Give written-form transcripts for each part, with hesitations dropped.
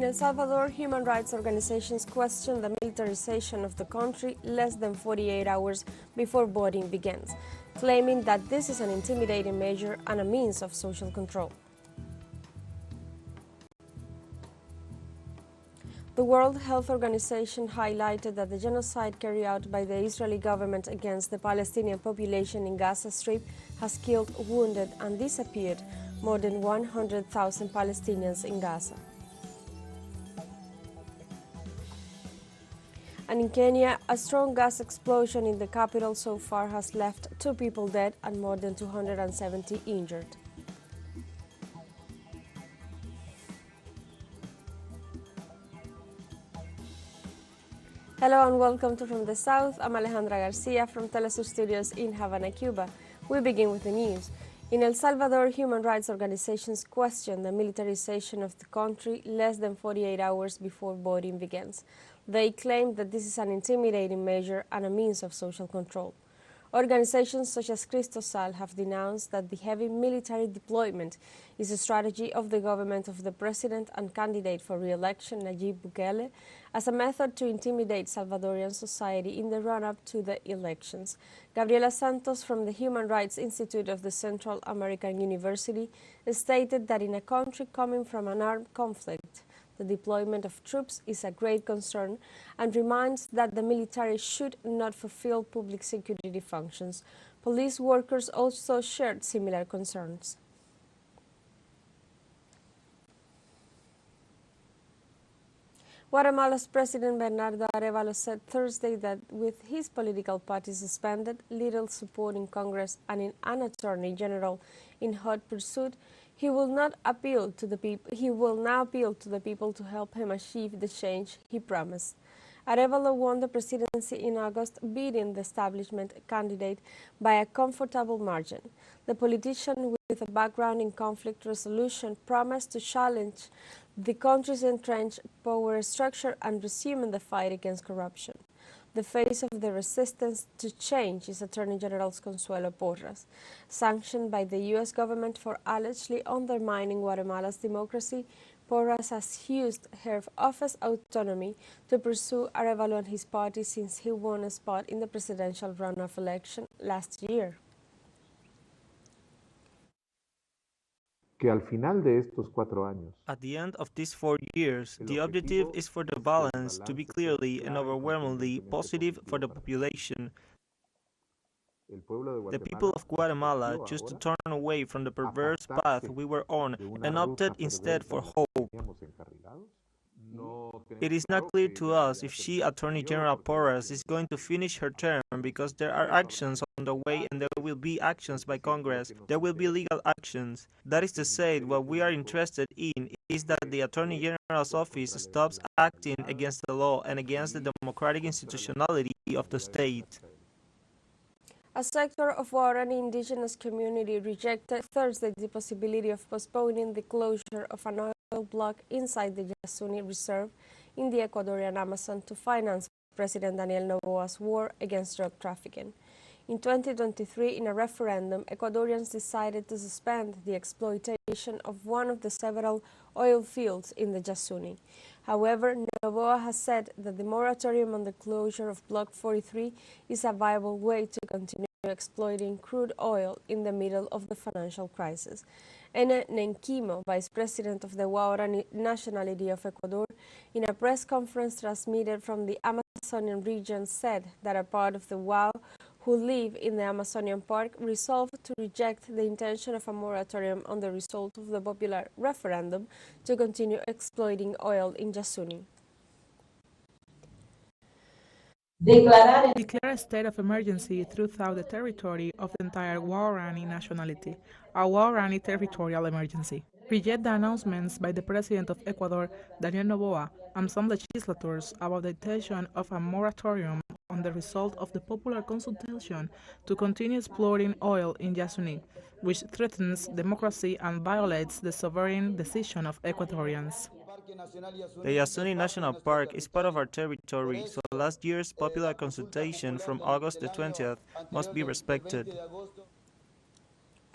In El Salvador, human rights organizations question the militarization of the country less than 48 hours before voting begins, claiming that this is an intimidating measure and a means of social control. The World Health Organization highlighted that the genocide carried out by the Israeli government against the Palestinian population in Gaza Strip has killed, wounded, and disappeared more than 100,000 Palestinians in Gaza. And in Kenya, a strong gas explosion in the capital so far has left 2 people dead and more than 270 injured. Hello and welcome to From the South. I'm Alejandra Garcia from TeleSUR Studios in Havana, Cuba. We begin with the news. In El Salvador, human rights organizations question the militarization of the country less than 48 hours before voting begins. They claim that this is an intimidating measure and a means of social control. Organizations such as Cristosal have denounced that the heavy military deployment is a strategy of the government of the president and candidate for re-election, Nayib Bukele, as a method to intimidate Salvadorian society in the run-up to the elections. Gabriela Santos from the Human Rights Institute of the Central American University stated that in a country coming from an armed conflict, the deployment of troops is a great concern and reminds that the military should not fulfill public security functions. Police workers also shared similar concerns. Guatemala's President Bernardo Arévalo said Thursday that with his political party suspended, little support in Congress and in an attorney general in hot pursuit, he will now appeal to the people to help him achieve the change he promised. Arévalo won the presidency in August, beating the establishment candidate by a comfortable margin. The politician with a background in conflict resolution promised to challenge the country's entrenched power structure and resume the fight against corruption. The face of the resistance to change is Attorney General Consuelo Porras. Sanctioned by the U.S. government for allegedly undermining Guatemala's democracy, Porras has used her office autonomy to pursue Arévalo and his party since he won a spot in the presidential runoff election last year. At the end of these 4 years, the objective is for the balance to be clearly and overwhelmingly positive for the population. The people of Guatemala chose to turn away from the perverse path we were on and opted instead for hope. It is not clear to us if Attorney General Porras is going to finish her term because there are actions on the way and there will be actions by Congress. There will be legal actions. That is to say, what we are interested in is that the Attorney General's office stops acting against the law and against the democratic institutionality of the state. A sector of Guarani indigenous community rejected Thursday the possibility of postponing the closure of an oil block inside the Yasuni Reserve in the Ecuadorian Amazon to finance President Daniel Noboa's war against drug trafficking. In 2023, in a referendum, Ecuadorians decided to suspend the exploitation of one of the several oil fields in the Yasuni. However, Noboa has said that the moratorium on the closure of Block 43 is a viable way to continue exploiting crude oil in the middle of the financial crisis. Ene Nenquimo, vice president of the Guarani nationality of Ecuador, in a press conference transmitted from the Amazonian region, said that a part of the WA who live in the Amazonian park resolved to reject the intention of a moratorium on the result of the popular referendum to continue exploiting oil in Yasuni. Declare a state of emergency throughout the territory of the entire Guarani nationality, a Guarani territorial emergency. Reject the announcements by the President of Ecuador, Daniel Noboa, and some legislators about the intention of a moratorium on the result of the popular consultation to continue exploring oil in Yasuni, which threatens democracy and violates the sovereign decision of Ecuadorians. The Yasuni National Park is part of our territory, so last year's popular consultation from August the 20th must be respected.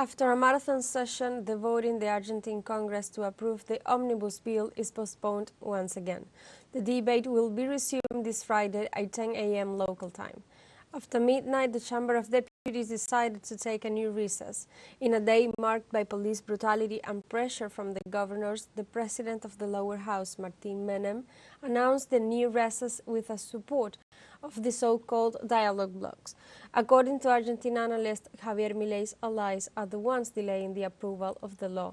After a marathon session, the vote in the Argentine Congress to approve the omnibus bill is postponed once again. The debate will be resumed this Friday at 10 a.m. local time. After midnight, the Chamber of Deputies decided to take a new recess. In a day marked by police brutality and pressure from the governors, the president of the lower house, Martín Menem, announced the new recess with the support of the so-called dialogue blocs. According to Argentine analyst Javier Milei's allies are the ones delaying the approval of the law.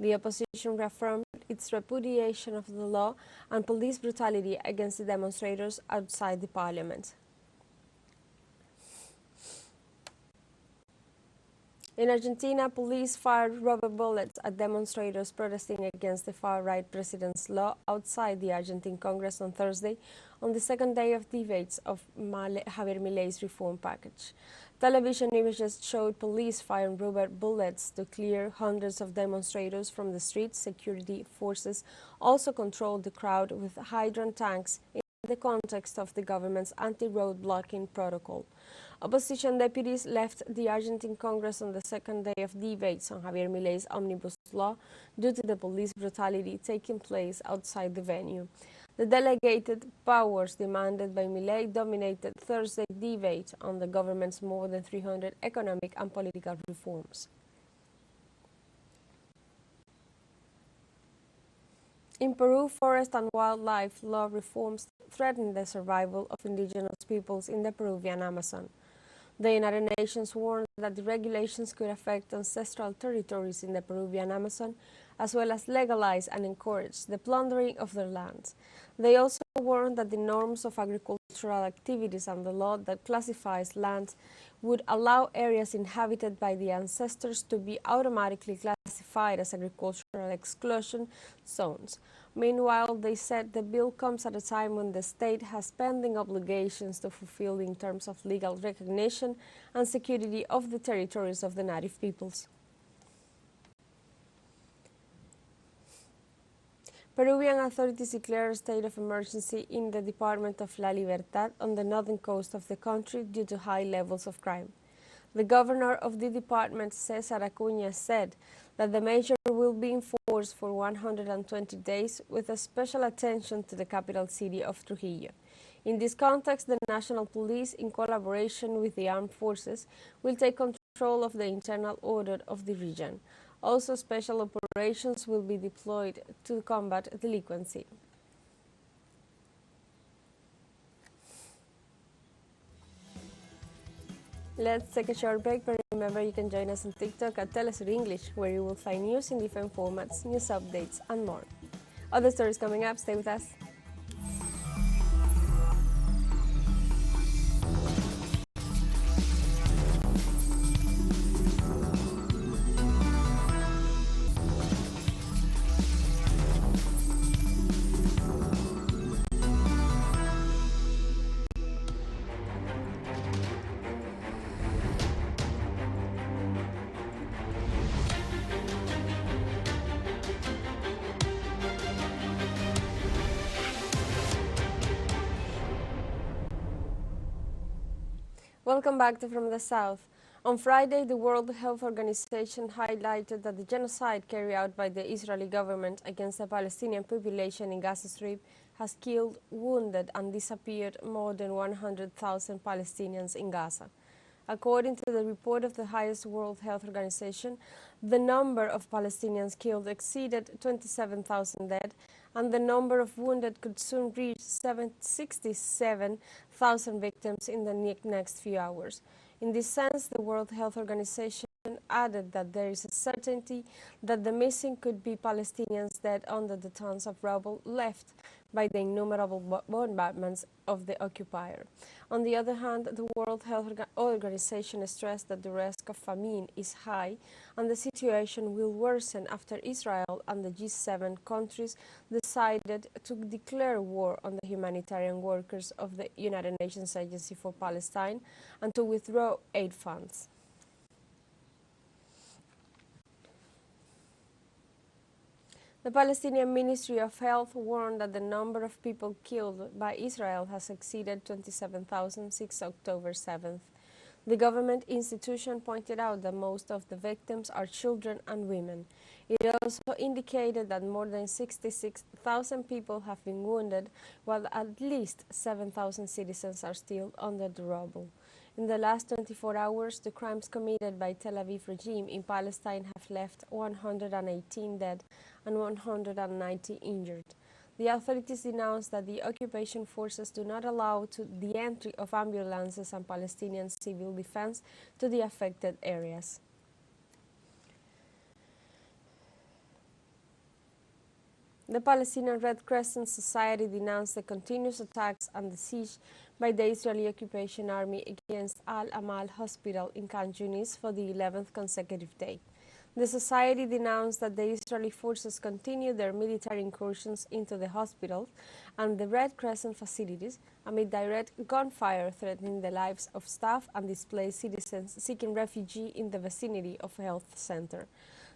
The opposition reaffirmed its repudiation of the law and police brutality against the demonstrators outside the parliament. In Argentina, police fired rubber bullets at demonstrators protesting against the far-right president's law outside the Argentine Congress on Thursday, on the second day of debates of Javier Milei's reform package. Television images showed police firing rubber bullets to clear hundreds of demonstrators from the streets. Security forces also controlled the crowd with hydrant tanks in the context of the government's anti-road blocking protocol. Opposition deputies left the Argentine Congress on the second day of debates on Javier Milei's omnibus law due to the police brutality taking place outside the venue. The delegated powers demanded by Milei dominated Thursday's debate on the government's more than 300 economic and political reforms. In Peru, forest and wildlife law reforms threaten the survival of indigenous peoples in the Peruvian Amazon. The United Nations warned that the regulations could affect ancestral territories in the Peruvian Amazon, as well as legalize and encourage the plundering of their lands. They also warned that the norms of agricultural activities and the law that classifies land would allow areas inhabited by the ancestors to be automatically classified as agricultural exclusion zones. Meanwhile, they said the bill comes at a time when the state has pending obligations to fulfill in terms of legal recognition and security of the territories of the native peoples. Peruvian authorities declared a state of emergency in the department of La Libertad on the northern coast of the country due to high levels of crime. The governor of the department, Cesar Acuña, said that the measure will be enforced for 120 days with a special attention to the capital city of Trujillo. In this context, the national police, in collaboration with the armed forces, will take control of the internal order of the region. Also, special operations will be deployed to combat delinquency. Let's take a short break, but remember you can join us on TikTok at TeleSUR English, where you will find news in different formats, news updates, and more. Other stories coming up, stay with us. Welcome back to From the South. On Friday, the World Health Organization highlighted that the genocide carried out by the Israeli government against the Palestinian population in Gaza Strip has killed, wounded, and disappeared more than 100,000 Palestinians in Gaza. According to the report of the highest World Health Organization, the number of Palestinians killed exceeded 27,000 dead, and the number of wounded could soon reach 67,000 victims in the next few hours. In this sense, the World Health Organization added that there is a certainty that the missing could be Palestinians dead under the tons of rubble left by the innumerable bombardments of the occupier. On the other hand, the World Health Organization stressed that the risk of famine is high and the situation will worsen after Israel and the G7 countries decided to declare war on the humanitarian workers of the United Nations Agency for Palestine and to withdraw aid funds. The Palestinian Ministry of Health warned that the number of people killed by Israel has exceeded 27,000 since October 7th. The government institution pointed out that most of the victims are children and women. It also indicated that more than 66,000 people have been wounded, while at least 7,000 citizens are still under the rubble. In the last 24 hours, the crimes committed by Tel Aviv regime in Palestine have left 118 dead and 190 injured. The authorities denounced that the occupation forces do not allow the entry of ambulances and Palestinian civil defense to the affected areas. The Palestinian Red Crescent Society denounced the continuous attacks and the siege by the Israeli occupation army against Al-Amal Hospital in Khan Yunis for the 11th consecutive day. The society denounced that the Israeli forces continue their military incursions into the hospitals and the Red Crescent facilities amid direct gunfire threatening the lives of staff and displaced citizens seeking refuge in the vicinity of a health center.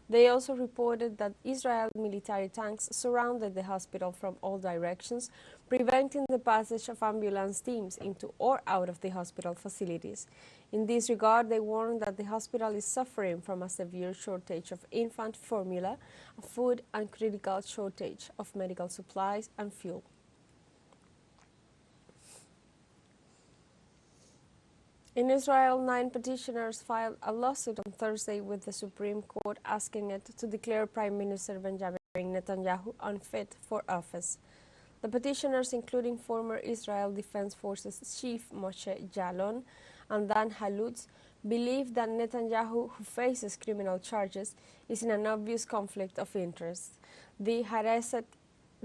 They also reported that Israeli military tanks surrounded the hospital from all directions, preventing the passage of ambulance teams into or out of the hospital facilities. In this regard, they warned that the hospital is suffering from a severe shortage of infant formula, food, and critical shortage of medical supplies and fuel. In Israel, 9 petitioners filed a lawsuit on Thursday with the Supreme Court asking it to declare Prime Minister Benjamin Netanyahu unfit for office. The petitioners, including former Israel Defense Forces Chief Moshe Yaalon and Dan Halutz, believe that Netanyahu, who faces criminal charges, is in an obvious conflict of interest. The Haaretz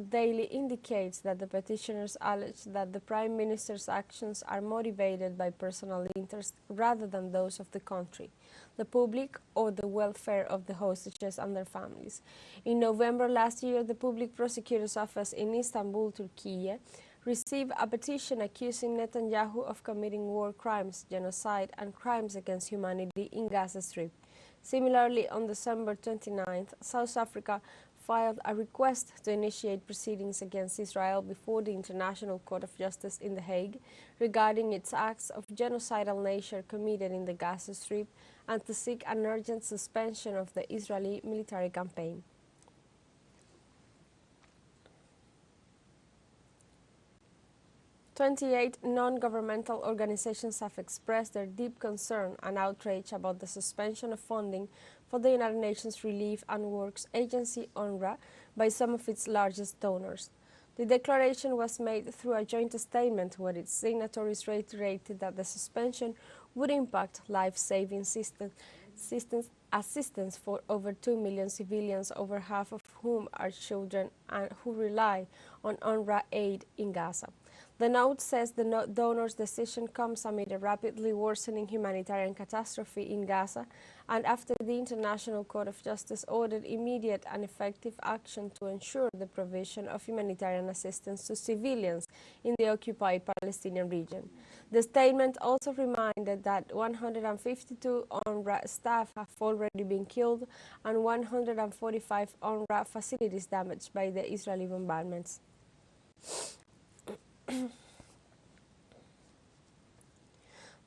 Daily indicates that the petitioners allege that the Prime Minister's actions are motivated by personal interest rather than those of the country, the public, or the welfare of the hostages and their families. In November last year, the Public Prosecutor's Office in Istanbul, Turkey, received a petition accusing Netanyahu of committing war crimes, genocide, and crimes against humanity in Gaza Strip. Similarly, on December 29th, South Africa filed a request to initiate proceedings against Israel before the International Court of Justice in The Hague regarding its acts of genocidal nature committed in the Gaza Strip and to seek an urgent suspension of the Israeli military campaign. "28 non-governmental organizations have expressed their deep concern and outrage about the suspension of funding for the United Nations Relief and Works Agency UNRWA by some of its largest donors. The declaration was made through a joint statement where its signatories reiterated that the suspension would impact life-saving assistance for over 2 million civilians, over half of whom are children and who rely on UNRWA aid in Gaza. The note says the donor's decision comes amid a rapidly worsening humanitarian catastrophe in Gaza and after the International Court of Justice ordered immediate and effective action to ensure the provision of humanitarian assistance to civilians in the occupied Palestinian region. The statement also reminded that 152 UNRWA staff have already been killed and 145 UNRWA facilities damaged by the Israeli bombardments.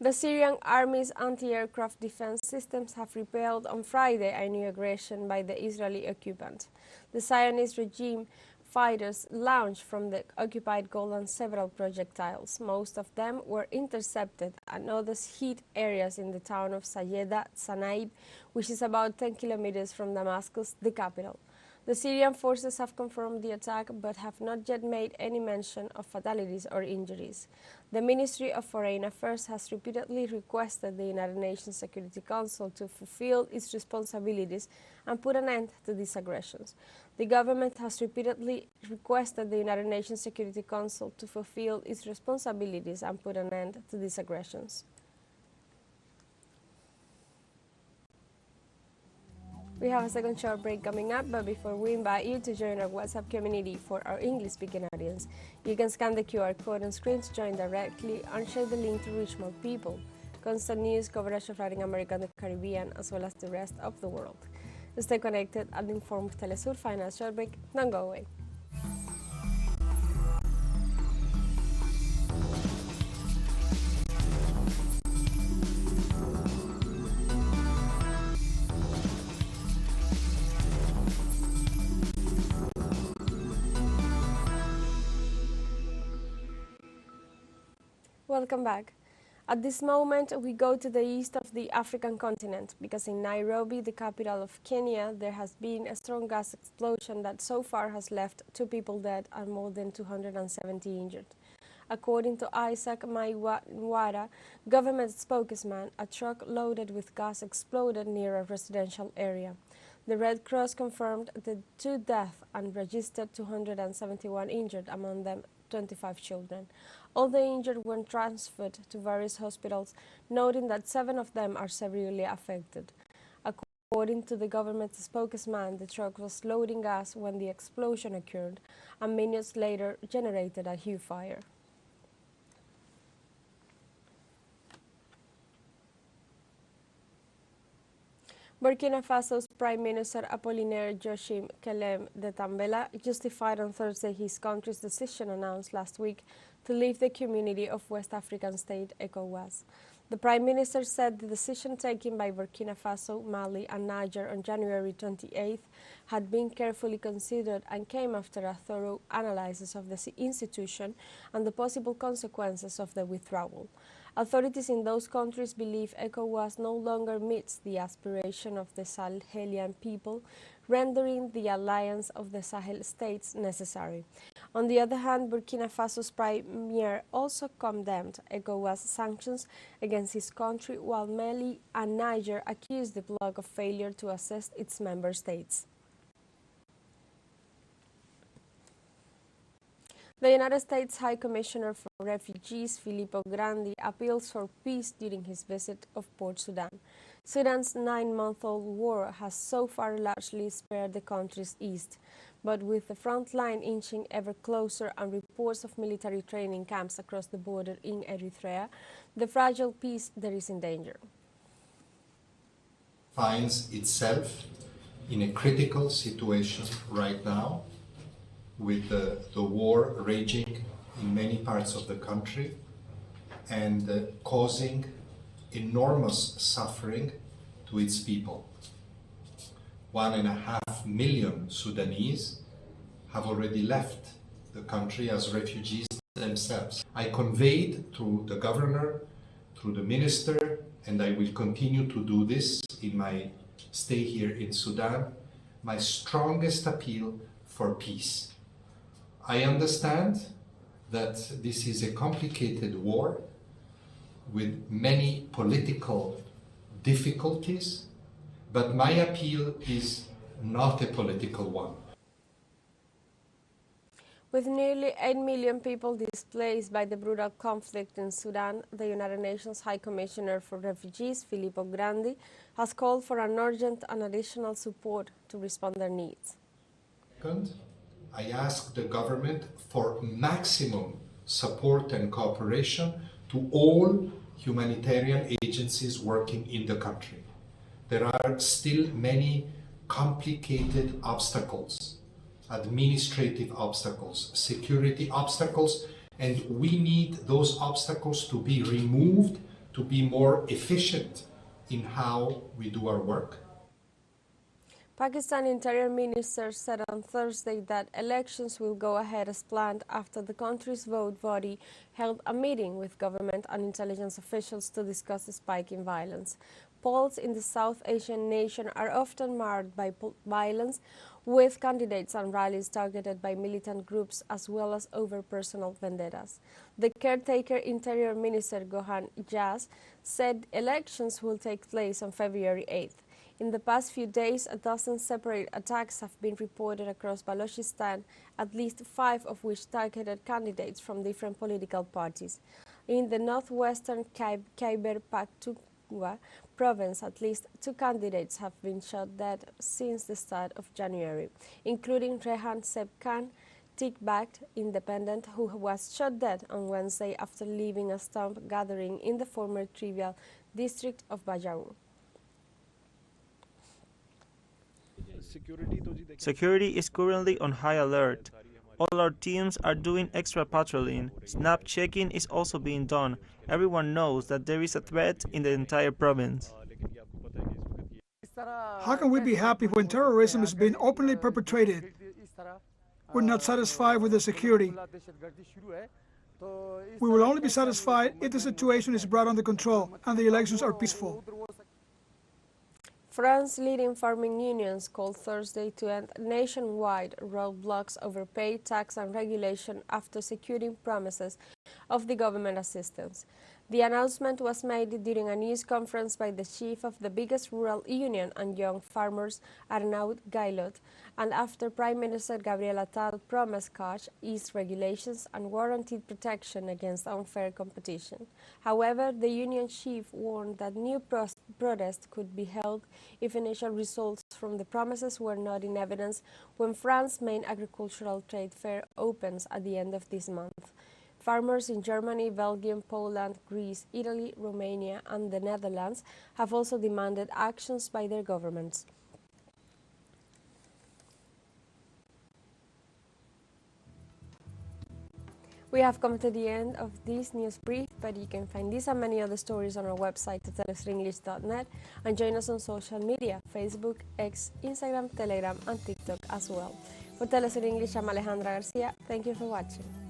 The Syrian army's anti-aircraft defense systems have repelled on Friday a new aggression by the Israeli occupant. The Zionist regime fighters launched from the occupied Golan several projectiles. Most of them were intercepted and others hit areas in the town of Sayeda Sanaib, which is about 10 kilometers from Damascus, the capital. The Syrian forces have confirmed the attack but have not yet made any mention of fatalities or injuries. The Ministry of Foreign Affairs has repeatedly requested the United Nations Security Council to fulfill its responsibilities and put an end to these aggressions. The government has repeatedly requested the United Nations Security Council to fulfill its responsibilities and put an end to these aggressions. We have a second short break coming up, but before we invite you to join our WhatsApp community for our English-speaking audience, you can scan the QR code on screen to join directly and share the link to reach more people. Constant news, coverage of Latin America and the Caribbean, as well as the rest of the world. Stay connected and informed with TeleSUR. Final short break. Don't go away. Welcome back. At this moment, we go to the east of the African continent because in Nairobi, the capital of Kenya, there has been a strong gas explosion that so far has left 2 people dead and more than 270 injured. According to Isaac Maiwara, government spokesman, a truck loaded with gas exploded near a residential area. The Red Cross confirmed the 2 deaths and registered 271 injured, among them 25 children. All the injured were transferred to various hospitals, noting that 7 of them are severely affected. According to the government spokesman, the truck was loading gas when the explosion occurred and minutes later generated a huge fire. Burkina Faso's Prime Minister Apollinaire Joachim Kelem de Tambela justified on Thursday his country's decision announced last week to leave the community of West African state ECOWAS. The Prime Minister said the decision taken by Burkina Faso, Mali and Niger on January 28th had been carefully considered and came after a thorough analysis of the institution and the possible consequences of the withdrawal. Authorities in those countries believe ECOWAS no longer meets the aspiration of the Sahelian people, rendering the alliance of the Sahel states necessary. On the other hand, Burkina Faso's premier also condemned ECOWAS sanctions against his country, while Mali and Niger accused the bloc of failure to assist its member states. The United States High Commissioner for Refugees, Filippo Grandi, appeals for peace during his visit of Port Sudan. Sudan's 9-month-old war has so far largely spared the country's east, but with the front line inching ever closer and reports of military training camps across the border in Eritrea, the fragile peace there is in danger. Finds itself in a critical situation right now, with the war raging in many parts of the country and causing enormous suffering to its people. 1.5 million Sudanese have already left the country as refugees themselves. I conveyed through the governor, through the minister, and I will continue to do this in my stay here in Sudan, my strongest appeal for peace. I understand that this is a complicated war with many political difficulties, but my appeal is not a political one. With nearly 8 million people displaced by the brutal conflict in Sudan, the United Nations High Commissioner for Refugees, Filippo Grandi, has called for an urgent and additional support to respond to their needs. Second, I ask the government for maximum support and cooperation to all humanitarian agencies working in the country. There are still many complicated obstacles, administrative obstacles, security obstacles, and we need those obstacles to be removed to be more efficient in how we do our work. Pakistan Interior Minister said on Thursday that elections will go ahead as planned after the country's vote body held a meeting with government and intelligence officials to discuss the spike in violence. Polls in the South Asian nation are often marred by violence, with candidates and rallies targeted by militant groups as well as over personal vendettas. The caretaker Interior Minister Gohan Ijaz said elections will take place on February 8th. In the past few days, a dozen separate attacks have been reported across Balochistan, at least 5 of which targeted candidates from different political parties. In the northwestern Khyber Pakhtunkhwa province, at least 2 candidates have been shot dead since the start of January, including Rehan Seb Khan, Tik-backed independent, who was shot dead on Wednesday after leaving a stump gathering in the former tribal district of Bajaur. Security is currently on high alert. All our teams are doing extra patrolling. Snap checking is also being done. Everyone knows that there is a threat in the entire province. How can we be happy when terrorism is being openly perpetrated? We're not satisfied with the security. We will only be satisfied if the situation is brought under control and the elections are peaceful. France's leading farming unions called Thursday to end nationwide roadblocks over pay, tax and regulation after securing promises of the government assistance. The announcement was made during a news conference by the chief of the biggest rural union and young farmers, Arnaud Gaillot, and after Prime Minister Gabriel Attal promised cash, eased regulations and warranted protection against unfair competition. However, the union chief warned that new protests could be held if initial results from the promises were not in evidence when France's main agricultural trade fair opens at the end of this month. Farmers in Germany, Belgium, Poland, Greece, Italy, Romania and the Netherlands have also demanded actions by their governments. We have come to the end of this news brief, but you can find this and many other stories on our website at telesurenglish.net and join us on social media, Facebook, X, Instagram, Telegram and TikTok as well. For TeleSUR English, I'm Alejandra Garcia. Thank you for watching.